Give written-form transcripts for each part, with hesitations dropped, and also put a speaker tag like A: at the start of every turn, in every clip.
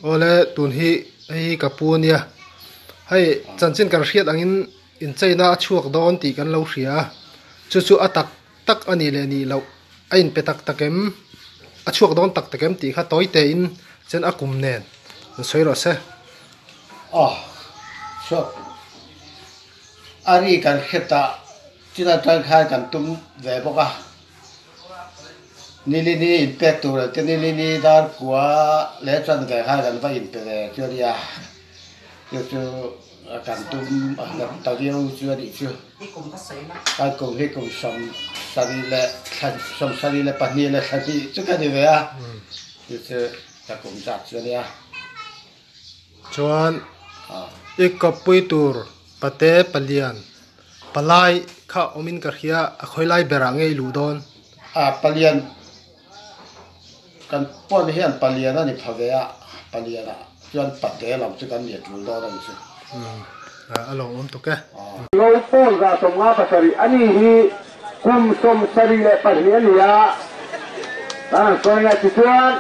A: ole tun hi hi kapunia hay chanchin kar hriat angin in chaina chuak don ti kan lo hria chu atak tak ani le ni lo ain pe tak takem a chuak don tak takem ti kha toite in chen akum nen soiro se
B: chuak ari kan kheta tina tang khai kan tum ve boka nilini impact tu te nilini dar kwa le chan ve khai kan va in pe chu dia chu kan tum na ta diu chu di chu ai cùng hi cùng som sari le pani le khati chu ka di ve a chu ta cùng chat chu dia
A: chuan ikapui tur pate palian palai kha omin ka khia a khoilai bera ngei lu don
B: palian kan pon hian palian ani phawea paliana chuan pate lam chu kan net lu do dan chu
A: alo om to ke
C: lo pon ga somnga pasari ani hi kum som sari le palian ya soina chuan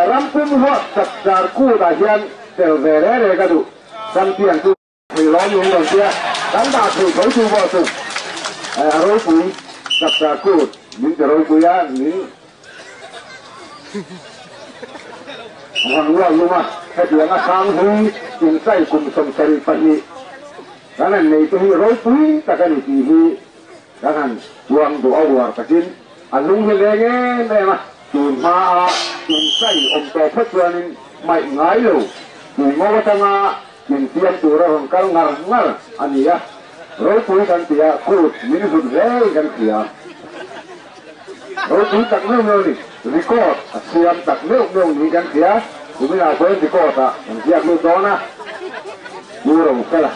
C: ram kum ho sakar ku da hian tel vere re ga du sam tiang tu thì lo những lần kia đánh đạt thì khẩu chu vô cùng rồi cũng tập ra cột những cái rồi cũng á những hoàng hoa luôn mà cái chuyện nó sang huy chuyện say cùng sầm sầm phải đi cái này tôi rồi cũng ta cái này thì cái này buông đồ áo cái chuyện anh lung như thế nghe mà chuyện ma chuyện say ông to phất lên mạnh ngái luôn chuyện ngô ta mà mình tiêm tu ra hong kal ngar ani ya rồi pui kan tia kut min sud re kan tia rồi pui tak neu ni record siam tak neu ni kan tia cũng là quên record ta mình tiêm lu đó na lu rồi kala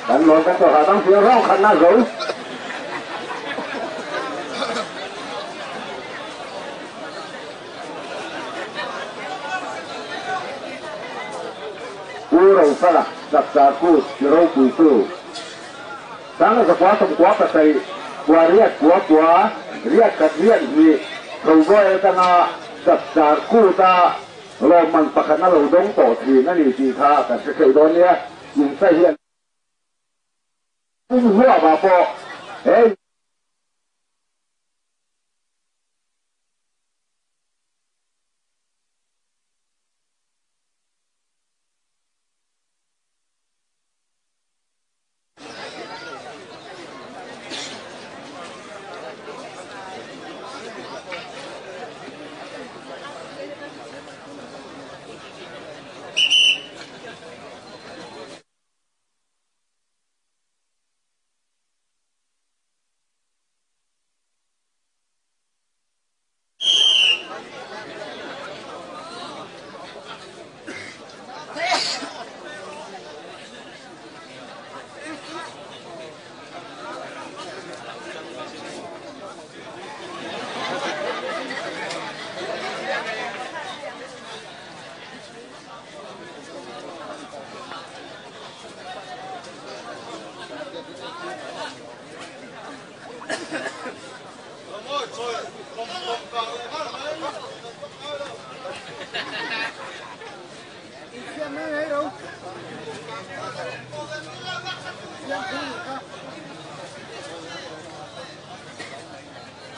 C: đánh lộn cái tòa tăng phiếu rau khăn na rồi rồi sao là đặt ra cú rồi cú tu sáng là quá cái này quá riết cái riết gì rồi voi ta na đặt ra cú ta rồi mình bắt nó lâu đông tổ thì nó đi thì tha cái đó nhé những sai hiện không hiểu bà bộ ấy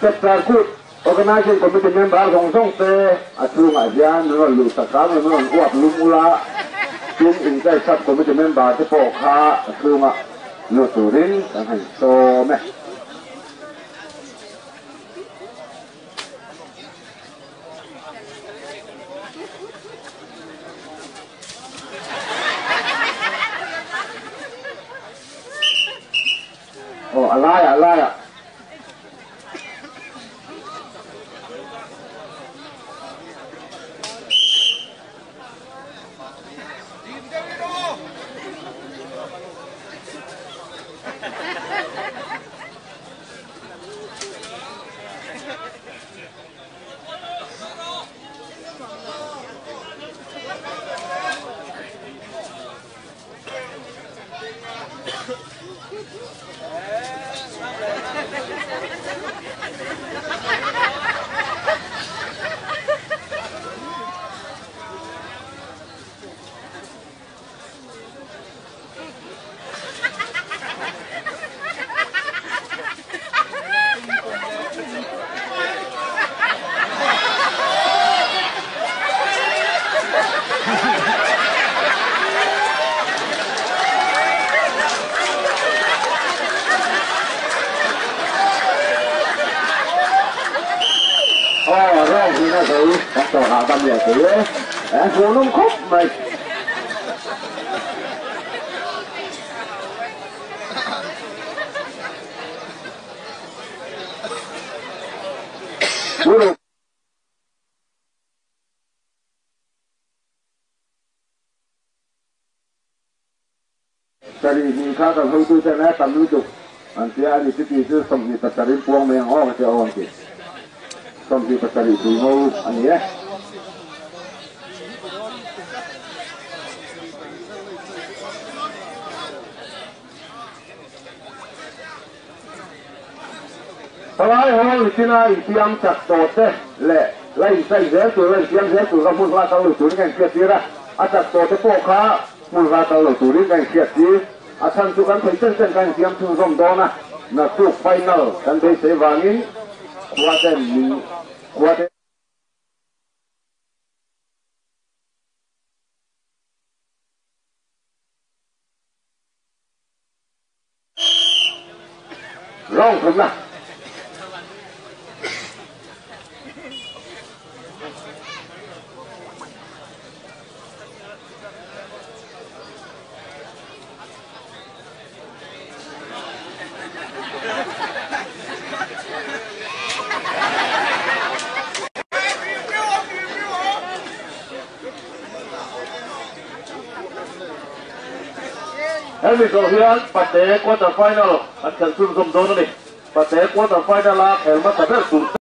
C: Tập ra cút organizing committee member song te atung ajan no lu sakam no uap lumula tin in kai sub committee member te po kha atunga lu turin kan hai so me oh alaya rồi thì nó thấy các tổ hạ tâm địa thế phụ nông khúc mày tadi ni kata hutu sana tamu tu nanti ada itu sambil tertarik puang yang orang macam orang tu sambil tertarik tu mau ani ya Talai hong sina isiam cak tote le lai sai zer tu lai siam zer tu kamu lah kalau tu ni kan kira acak tote poka mulai kalau tu ni kan kira asan tu kan penting kan siam tu som dona na tu final kan dei sevangin kuaten ni kuaten rong không na Hemi Sofian pate quarter final akan susun dona ni pate quarter final lah helmat tapi